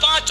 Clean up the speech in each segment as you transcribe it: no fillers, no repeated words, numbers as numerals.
5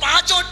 5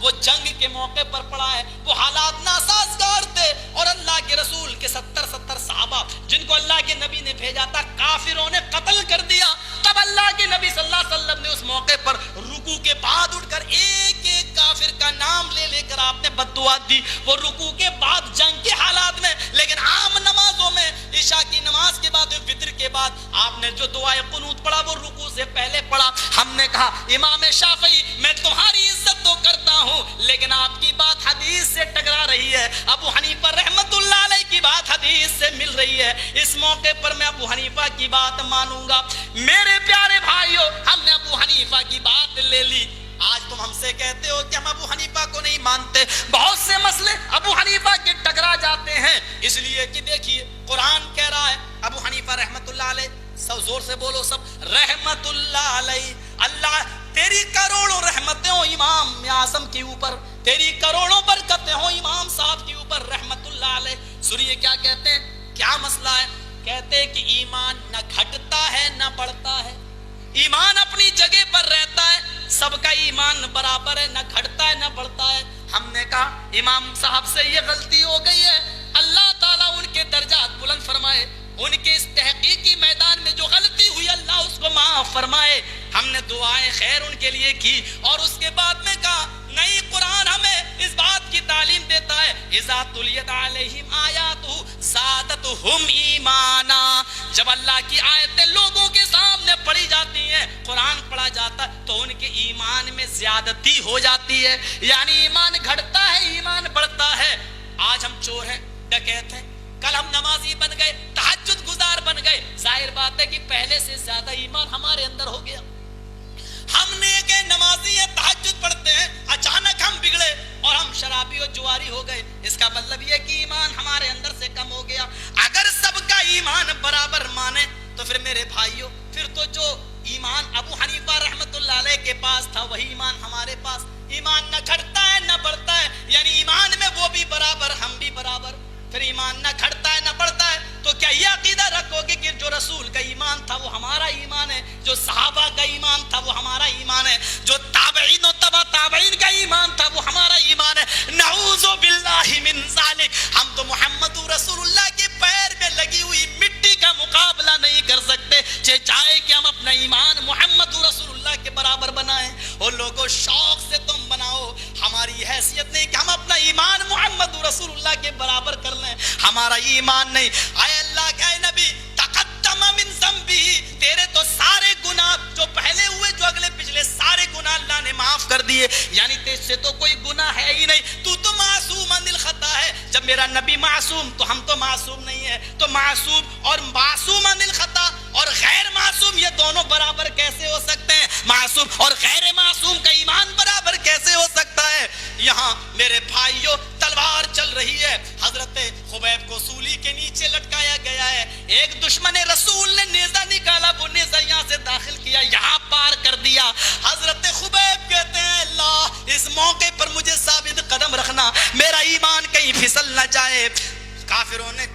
وہ جنگ کے موقع پر پڑا ہے، وہ حالات ناسازگار تھے، اور اللہ کے رسول کے 70 صحابہ جن کو اللہ کے نبی نے بھیجا تھا کافروں نے قتل کر دیا۔ تب اللہ کے نبی صلی اللہ علیہ وسلم نے اس موقع پر رکوع کے بعد اٹھ کر ایک ایک کافر کا نام لے لے کر آپ نے بد دعا دی، وہ رکوع کے بعد جنگ کے حالات میں۔ لیکن عام نمازوں میں عشاء کی نماز کے بعد وتر کے بعد آپ نے جو دعائے قنوت پڑھا وہ رکوع سے پہلے پڑھا۔ ہم نے کہا امام شافعی میں تمہاری عزت تو کرتا ہوں لیکن آپ کی بات حدیث سے ٹکرا رہی ہے، ابو حنیفہ رحمت اللہ علیہ کی بات حدیث سے مل رہی ہے، اس موقع پر میں ابو حنیفہ کی بات مانوں گا۔ میرے پیارے بھائیو، ہم نے ابو حنیفہ کی بات لے لی۔ آج تم ہم سے کہتے ہو کہ ہم ابو حنیفہ کو نہیں مانتے، بہت سے مسئلے ابو حنیفہ کے ٹکرا جاتے ہیں، اس لیے کہ دیکھیے قرآن کہہ رہا ہے ابو حنیفہ رحمت اللہ علیہ، سب زور سے بولو سب، رحمت اللہ علیہ، اللہ تیری کروڑوں رحمتیں ہوں امام اعظم کے اوپر، تیری کروڑوں برکتیں ہوں امام صاحب کے اوپر رحمت اللہ علیہ۔ سنیے کیا کہتے ہیں، کیا مسئلہ ہے؟ کہتے ہیں کہ ایمان نہ گھٹتا ہے نہ بڑھتا ہے، ایمان اپنی جگہ پر رہتا ہے، سب کا ایمان برابر ہے، نہ گھٹتا ہے نہ بڑھتا ہے۔ ہم نے کہا امام صاحب سے یہ غلطی ہو گئی ہے، اللہ تعالیٰ ان کے درجات بلند فرمائے، ان کے اس تحقیقی میدان میں جو غلطی ہوئی اللہ اس کو معاف فرمائے۔ ہم نے دعائیں خیر ان کے لیے کی اور اس کے بعد میں کہا نئی قرآن ہمیں اس بات کی تعلیم دیتا ہے اذا تلیت علیہم آیاتہ زادتہم ایمانا، جب اللہ کی آیتیں لوگوں کے سامنے پڑھی جاتی ہیں، قرآن پڑھا جاتا ہے تو ان کے ایمان میں زیادتی ہو جاتی ہے، یعنی ایمان گھٹتا ہے ایمان بڑھتا ہے۔ آج ہم چور ہیں، ڈکیت ہیں، کل ہم نمازی بن گئے، تہجد گزار بن گئے، ظاہر بات ہے کہ پہلے سے زیادہ ایمان ہمارے اندر ہو گیا۔ ہم نے کہ نمازی ہیں، تہجد پڑھتے ہیں، اچانک ہم بگڑے اور ہم شرابی اور جواری ہو گئے، اس کا مطلب یہ کہ ایمان ہمارے اندر سے کم ہو گیا۔ اگر سب کا ایمان برابر مانے تو پھر میرے بھائیوں، پھر تو جو ایمان ابو حنیفہ رحمت اللہ علیہ کے پاس تھا وہی ایمان ہمارے پاس، ایمان نہ گھٹتا ہے نہ بڑھتا ہے، یعنی ایمان میں وہ بھی برابر ہم بھی برابر۔ پھر ایمان نہ گھٹتا ہے نہ بڑھتا ہے تو کیا یہ عقیدہ رکھو گے کہ جو رسول کا ایمان تھا وہ ہمارا ایمان ہے، جو صحابہ کا ایمان تھا وہ ہمارا ایمان ہے، جو تابعین و تبع تابعین کا ایمان تھا وہ ہمارا ایمان ہے؟ نعوذ باللہ من ذالک، ہم تو محمد رسول اللہ کے پیر میں لگی ہوئی مٹی کا مقابلہ نہیں کر سکتے، چاہے کہ ہم اپنا ایمان محمد رسول اللہ کے برابر بنائیں۔ اور لوگوں شوق سے تم بناؤ، ہماری حیثیت نہیں کہ ہم اپنا ایمان محمد رسول اللہ کے برابر کر لیں، ہمارا ایمان نہیں۔ اے اللہ کے اے نبی تقدم من ذنبہ، تیرے تو سارے گناہ جو پہلے ہوئے جو اگلے پچھلے سارے گناہ اللہ نے معاف کر دیے، یعنی تیرے سے تو کوئی گناہ ہے ہی نہیں، تو معصوم عن الخطا ہے۔ جب میرا نبی معصوم تو ہم تو معصوم نہیں ہے، تو معصوم اور معصوم عن الخطا اور غیر معصوم یہ دونوں برابر کیسے ہو سکتے ہیں؟ معصوم اور غیر معصوم کا ایمان برابر کیسے ہو سکتا ہے؟ یہاں میرے بھائیوں تلوار چل رہی ہے، حضرت خبیب کو سولی کے نیچے لٹکایا گیا ہے، ایک دشمن رسول نے نیزہ نکالا، وہ نیزہ یہاں سے داخل کیا، یہاں پار کر دیا۔ حضرت خبیب کہتے ہیں اللہ اس موقع پر مجھے ثابت قدم رکھنا، میرا ایمان کہیں پھسل نہ جائے۔ کافروں نے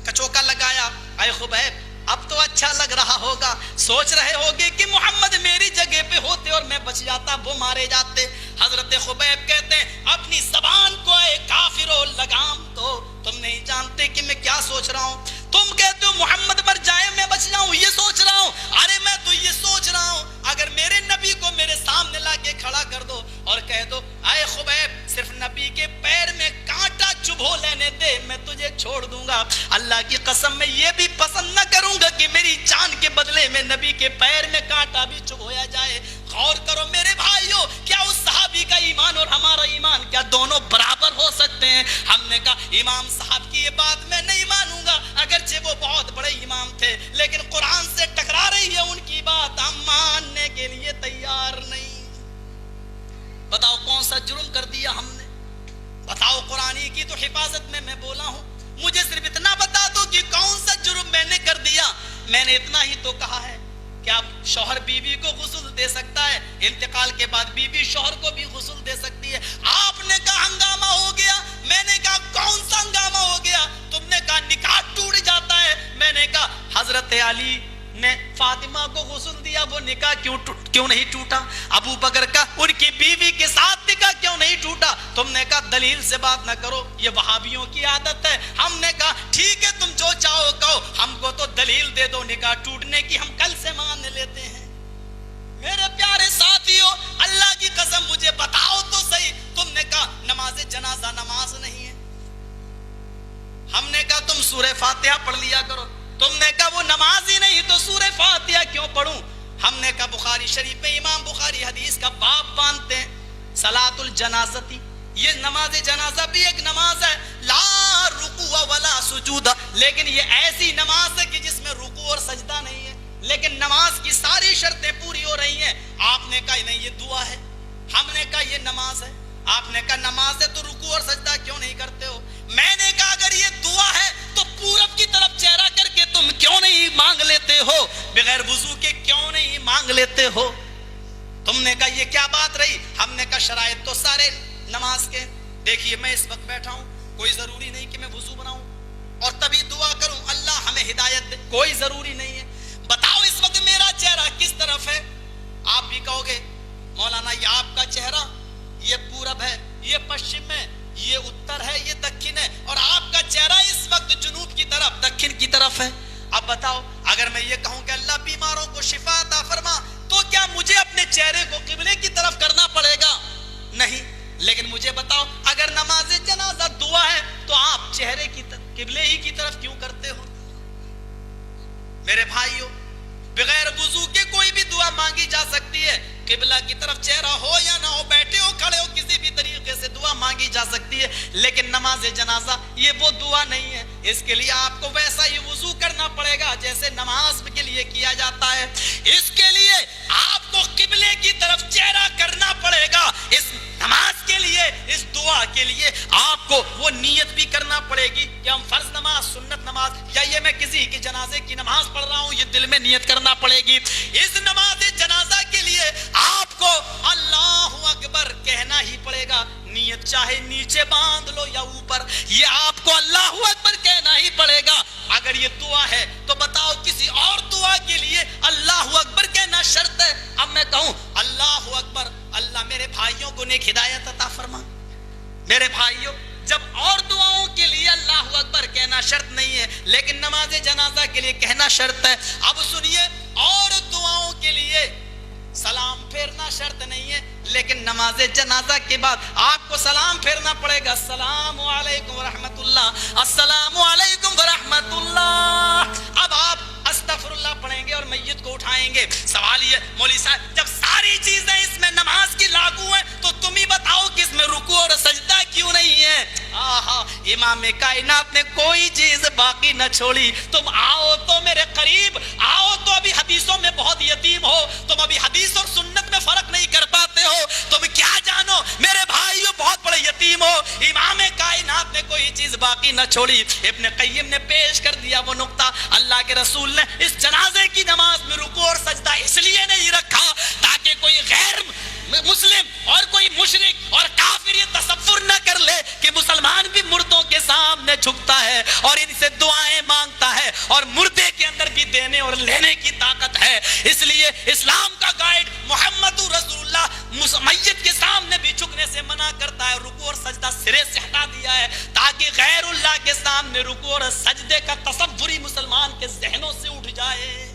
کچوکا لگایا، اے خبیب اب تو اچھا لگ رہا ہوگا، سوچ رہے ہوگے کہ محمد میری جگہ پہ ہوتے اور میں بچ جاتا، وہ مارے جاتے۔ حضرت خبیب کہتے ہیں اپنی زبان کو اے کافروں لگام دو، تم نہیں جانتے کہ میں کیا سوچ رہا ہوں، تم کہتے ہو محمد مر جائے میں بچ جاؤں، یہ سوچ رہا ہوں، ارے میں تو یہ سوچ رہا ہوں اگر میرے نبی کو میرے سامنے لا کے کھڑا کر دو اور کہہ دو اے خبیب صرف نبی کے پیر میں کانٹا چبھو لینے دے میں تجھے چھوڑ دوں گا، اللہ کی قسم میں یہ بھی پسند نہ کروں گا کہ میری جان کے بدلے میں نبی کے پیر میں کانٹا بھی چبھویا جائے۔ غور کرو میرے بھائیوں، کیا اس صحابی کا ایمان اور ہمارا ایمان کیا دونوں برابر ہو سکتے ہیں؟ ہم نے کہا امام صاحب کی یہ بات میں نہیں مانوں گا، اگرچہ وہ بہت بڑے امام تھے لیکن قرآن سے ٹکرا رہی ہے ان کی بات، ہم ماننے کے لیے تیار نہیں۔ بتاؤ کون سا جرم کر دیا ہم نے؟ بتاؤ، قرآن کی تو حفاظت میں بولا ہوں، مجھے صرف اتنا بتا دو کہ کون سا جرم میں نے کر دیا۔ میں نے اتنا ہی تو کہا ہے کہ اب شوہر بیوی کو غسل دے سکتا ہے، انتقال کے بعد بیوی شوہر کو بھی غسل دے سکتی ہے۔ آپ نے کہا ہنگامہ ہو گیا، میں نے کہا کون سا ہنگامہ ہو گیا؟ تم نے کہا نکاح ٹوٹ جاتا ہے، میں نے کہا حضرت علی نے فاطمہ کو غسل دیا وہ نکاح کیوں نہیں ٹوٹا؟ ابو بکر کا ان کی بیوی کے ساتھ نکاح کیوں نہیں ٹوٹا؟ تم نے کہا دلیل سے بات نہ کرو، یہ وہابیوں کی عادت ہے۔ ہم نے کہا ٹھیک ہے تم جو چاہو کہو، ہم کو تو دلیل دے دو نکاح ٹوٹنے کی، ہم کل سے مان لیتے ہیں۔ میرے پیارے ساتھیوں، اللہ کی قسم مجھے بتاؤ تو صحیح، تم نے کہا نماز جنازہ نماز نہیں ہے، ہم نے کہا تم سورہ فاتحہ پڑھ لیا کرو، تم نے کہا وہ نماز ہی نہیں تو سورہ فاتحہ کیوں پڑھوں؟ ہم نے کہا بخاری شریف میں امام بخاری حدیث کا باب باندھتے ہیں، صلاۃ الجنازتی، یہ نماز جنازہ بھی ایک نماز ہے، لا رکوع ولا سجود، لیکن یہ ایسی نماز ہے کہ جس میں رکوع اور سجدہ نہیں ہے، لیکن نماز کی ساری شرطیں پوری ہو رہی ہیں۔ آپ نے کہا نہیں یہ دعا ہے، ہم نے کہا یہ نماز ہے، آپ نے کہا نماز ہے تو رکوع اور سجدہ کیوں نہیں کرتے ہو؟ میں نے کہا اگر یہ دعا ہے تو پورب کی طرف چہرہ کر کے تم کیوں نہیں مانگ لیتے ہو؟ بغیر وضو کے کیوں نہیں مانگ لیتے ہو؟ تم نے کہا یہ کیا بات رہی؟ ہم نے کہا شرائط تو سارے نماز کے، دیکھیے میں اس وقت بیٹھا ہوں، کوئی ضروری نہیں کہ میں وضو بناؤں اور تبھی دعا کروں اللہ ہمیں ہدایت دے، کوئی ضروری نہیں ہے۔ بتاؤ اس وقت میرا چہرہ کس طرف ہے؟ آپ بھی کہو گے مولانا یہ آپ کا چہرہ یہ پورب ہے، یہ پشچم ہے، یہ اتر ہے، یہ دکھن ہے، اور آپ کا چہرہ اس وقت جنوب کی طرف دکھن کی طرف ہے۔ اب بتاؤ اگر میں یہ کہوں کہ اللہ بیماروں کو شفا عطا فرما تو کیا مجھے اپنے چہرے کو قبلے کی طرف کرنا پڑے گا؟ نہیں، لیکن مجھے بتاؤ اگر نماز جنازہ دعا ہے تو آپ چہرے کی قبلے ہی کی طرف کیوں کرتے ہو؟ میرے بھائیوں، بغیر وضو کے کوئی بھی دعا مانگی جا سکتی ہے، قبلہ کی طرف چہرہ ہو یا نہ ہو، بیٹھے ہو کھڑے ہو، کسی بھی طریقے سے دعا مانگی جا سکتی ہے، لیکن نماز جنازہ یہ وہ دعا نہیں ہے، اس کے لیے آپ کو ویسا ہی وضو کرنا پڑے گا جیسے نماز کے لیے کیا جاتا ہے۔ اس کے لیے آپ کو قبلے کی طرف چہرہ کرنا پڑے گا، اس نماز کے لیے، اس دعا کے لیے آپ کو وہ نیت بھی کرنا پڑے گی کہ ہم فرض نماز، سنت نماز، یا یہ میں کسی کے جنازے کی نماز پڑھ رہا ہوں، یہ دل میں نیت کرنا پڑے گی۔ اس نماز جنازہ کے لیے آپ کو اللہ اکبر کہنا ہی پڑے گا، نیت چاہے نیچے باندھ لو یا اوپر، یہ آپ کو اللہ اکبر کہنا ہی پڑے گا۔ اگر یہ دعا ہے تو بتاؤ کسی اور دعا کے لیے اللہ اکبر کہنا شرط ہے؟ اب میں کہوں اللہ اکبر، اللہ میرے بھائیوں کو نیک ہدایت عطا فرما۔ میرے بھائیوں، جب اور دعاؤں کے لیے اللہ اکبر کہنا شرط نہیں ہے لیکن نماز جنازہ کے لیے کہنا شرط ہے، اب سنیے، اور دعاؤں کے لیے سلام پھیرنا شرط نہیں ہے لیکن نماز جنازہ کے بعد آپ کو سلام پھیرنا پڑے گا، السلام علیکم ورحمت اللہ، السلام علیکم ورحمت اللہ۔ اب آپ استغفر اللہ پڑھیں گے اور میت کو اٹھائیں گے۔ سوال یہ مولوی صاحب جب ساری چیزیں اس میں نماز کی لاگو ہیں تو تم ہی بتاؤ کہ اس میں رکوع اور سجدہ کیوں نہیں ہے؟ آہا، امام کائنات نے کوئی چیز باقی نہ چھوڑی۔ تم آؤ تو میرے قریب آؤ تو ابھی حدیثوں میں بہت یتیم ہو، تم ابھی حدیث اور سنت میں فرق نہیں کر پاتے ہو، تم کیا جانو میرے بھائیو بہت بڑے یتیم ہو۔ امام کائنات نے کوئی چیز باقی نہ چھوڑی۔ ابن قیم نے پیش کر دیا وہ نقطہ، اللہ کے رسول نے اس جنازے کی نماز میں رکوع اور سجدہ اس لیے نہیں رکھا تاکہ کوئی غیر مسلم اور کوئی مشرک اور کافر یہ تصور نہ کر لے کہ مسلمان بھی مردوں کے سامنے جھکتا ہے اور ان سے دعائیں مانگتا ہے اور مردے کے اندر بھی دینے اور لینے کی طاقت ہے۔ اس لیے اسلام کا گائیڈ محمد رسول اللہ میت کے سامنے بھی جھکنے سے منع کرتا ہے، رکوع اور سجدہ سرے سے ہٹا دیا ہے تاکہ غیر اللہ کے سامنے رکوع اور سجدے کا تصور ہی مسلمان کے ذہنوں سے اٹھ جائے۔